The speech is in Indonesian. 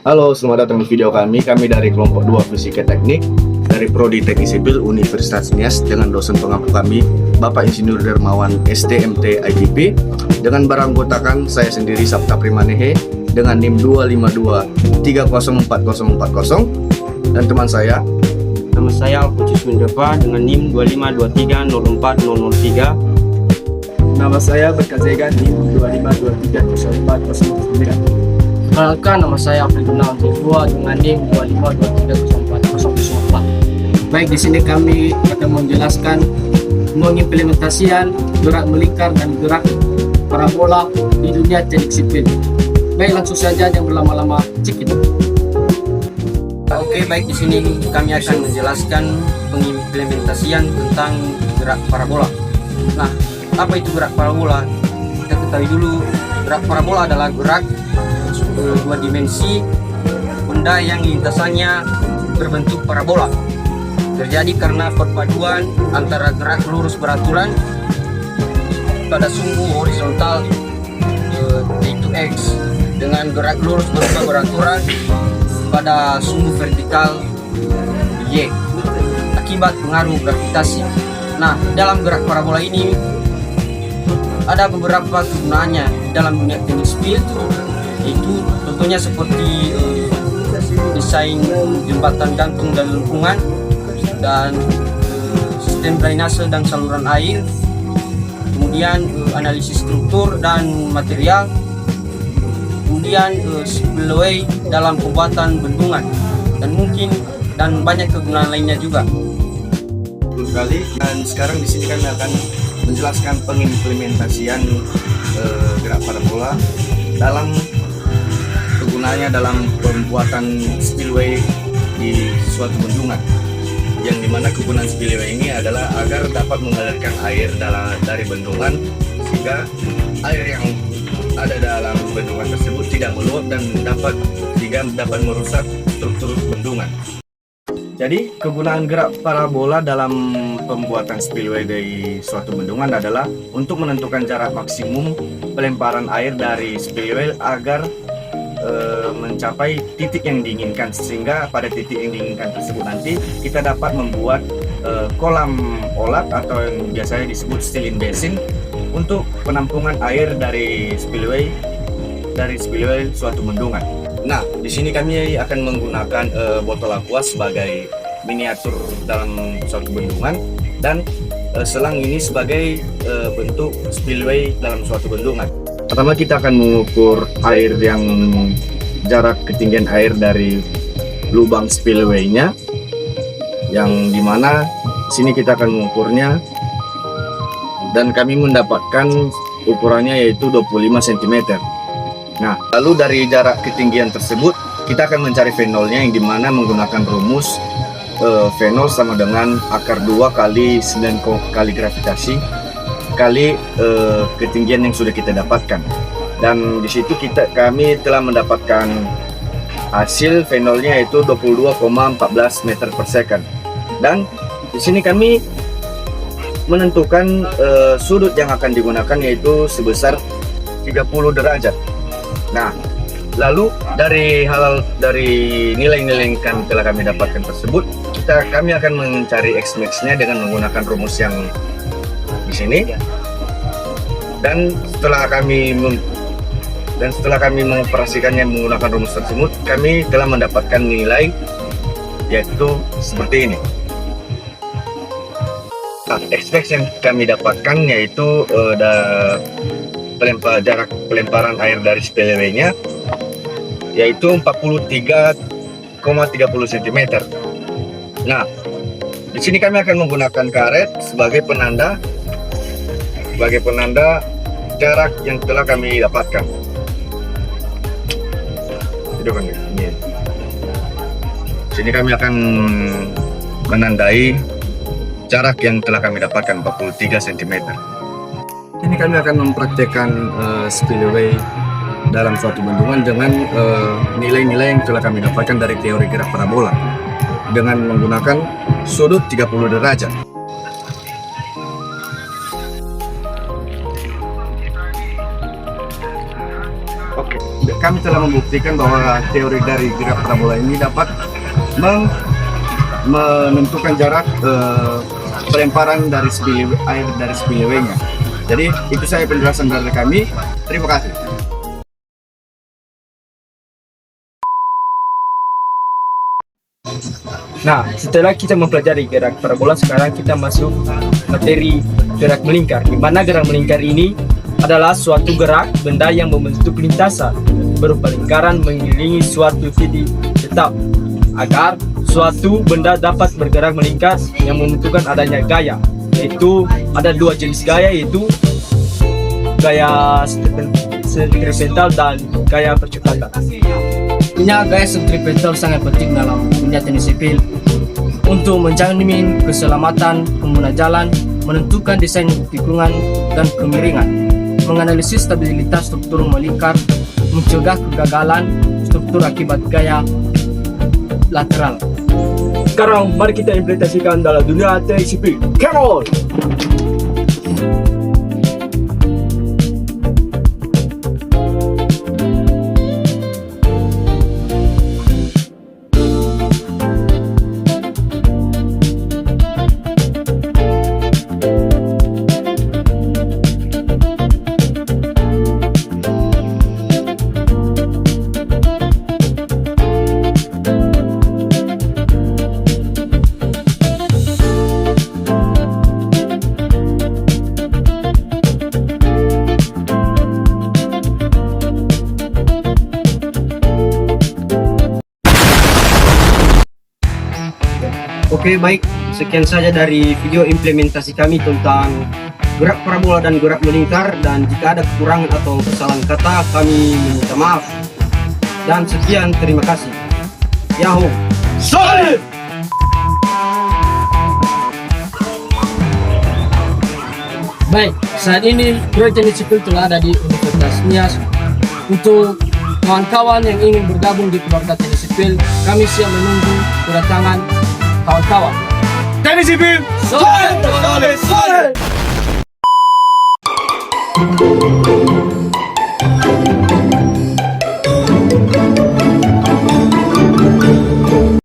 Halo, selamat datang di video kami. Kami dari kelompok 2 Fisika Teknik dari Prodi Teknik Sipil Universitas Nias dengan dosen pengampu kami, Bapak Insinyur Dermawan STMT IGP, dengan beranggotakan saya sendiri Sabta Primanehe dengan NIM 252304040 dan teman saya. Nama saya Alpucus Mendeva dengan NIM 252304003. Nama saya Berkazega NIM 252304009. Perkenalkan, nama saya Afri Gunawan Tifua dengan NIM 252304004. Baik, di sini kami akan menjelaskan mengimplementasikan gerak melingkar dan gerak parabola di dunia teknik sipil. Baik, langsung saja yang berlama-lama cek itu. Oke, baik, di sini kami akan menjelaskan pengimplementasian tentang gerak parabola. Nah, apa itu gerak parabola? Kita ketahui dulu, gerak parabola adalah gerak dua dimensi benda yang lintasannya berbentuk parabola. Terjadi karena perpaduan antara gerak lurus beraturan pada sumbu horizontal yaitu X dengan gerak lurus berubah beraturan pada sumbu vertikal Y akibat pengaruh gravitasi. Nah, dalam gerak parabola ini ada beberapa kegunaannya dalam dunia teknik sipil, yaitu contohnya seperti desain jembatan gantung dan lengkungan dan sistem drainase dan saluran air, kemudian analisis struktur dan material, kemudian spillway dalam pembuatan bendungan, dan banyak kegunaan lainnya juga. Betul sekali. Dan sekarang di sini kami akan menjelaskan pengimplementasian gerak parabola dalam kegunaannya dalam pembuatan spillway di suatu bendungan, yang dimana kegunaan spillway ini adalah agar dapat mengalirkan air dari bendungan sehingga air yang ada dalam bendungan tersebut tidak meluap dan dapat merusak struktur bendungan. Jadi kegunaan gerak parabola dalam pembuatan spillway dari suatu bendungan adalah untuk menentukan jarak maksimum pelemparan air dari spillway agar mencapai titik yang diinginkan, sehingga pada titik yang diinginkan tersebut nanti kita dapat membuat kolam olah atau yang biasanya disebut silin basin untuk penampungan air dari spillway suatu bendungan. Nah, di sini kami akan menggunakan botol aqua sebagai miniatur dalam suatu bendungan dan selang ini sebagai bentuk spillway dalam suatu bendungan. Pertama kita akan mengukur air yang jarak ketinggian air dari lubang spillway-nya, yang dimana sini kita akan mengukurnya dan kami mendapatkan ukurannya yaitu 25 cm. Nah, lalu dari jarak ketinggian tersebut kita akan mencari V0-nya, yang dimana menggunakan rumus V0 sama dengan akar 2 kali 9 kali gravitasi kali ketinggian yang sudah kita dapatkan. Dan di situ kami telah mendapatkan hasil V0-nya yaitu 22,14 meter per second. Dan di sini kami menentukan sudut yang akan digunakan yaitu sebesar 30 derajat. Nah, lalu dari nilai-nilai yang telah kami dapatkan tersebut, kami akan mencari X-max-nya dengan menggunakan rumus yang di sini. Dan setelah kami mengoperasikannya menggunakan rumus tersebut, kami telah mendapatkan nilai yaitu seperti ini. Nah, X-max yang kami dapatkan yaitu jarak pelemparan air dari spillway-nya yaitu 43,30 cm. Nah, di sini kami akan menggunakan karet sebagai penanda jarak yang telah kami dapatkan. Ini. Sini kami akan menandai jarak yang telah kami dapatkan 43 cm. Ini kami akan mempraktekkan spillway dalam suatu bendungan dengan nilai-nilai yang telah kami dapatkan dari teori gerak parabola dengan menggunakan sudut 30 derajat. Oke, kami telah membuktikan bahwa teori dari gerak parabola ini dapat menentukan jarak pelemparan dari air dari spillway-nya. Jadi itu saya penjelasan dari kami. Terima kasih. Nah, setelah kita mempelajari gerak parabola, sekarang kita masuk materi gerak melingkar. Di mana gerak melingkar ini adalah suatu gerak benda yang membentuk lintasan berupa lingkaran mengelilingi suatu titik tetap agar suatu benda dapat bergerak melingkar yang membutuhkan adanya gaya. Yaitu ada dua jenis gaya, yaitu gaya sentripetal dan gaya percepatan. Punya gaya sentripetal sangat penting dalam dunia teknik sipil untuk menjamin keselamatan pengguna jalan, menentukan desain tikungan dan kemiringan, menganalisis stabilitas struktur melingkar, mencegah kegagalan struktur akibat gaya lateral. Sekarang mari kita implementasikan dalam dunia teknik sipil. Come on! Oke, baik, sekian saja dari video implementasi kami tentang gerak parabola dan gerak melingkar, dan jika ada kekurangan atau kesalahan kata kami meminta maaf. Dan sekian, terima kasih. Yahoo! Solid! Baik, saat ini proyek teknik sipil telah ada di Universitas Nias. Untuk kawan-kawan yang ingin bergabung di keluarga teknik sipil, kami siap menunggu kedatangan kawan-kawan. Teknik sipil! Solid! Solid! Solid!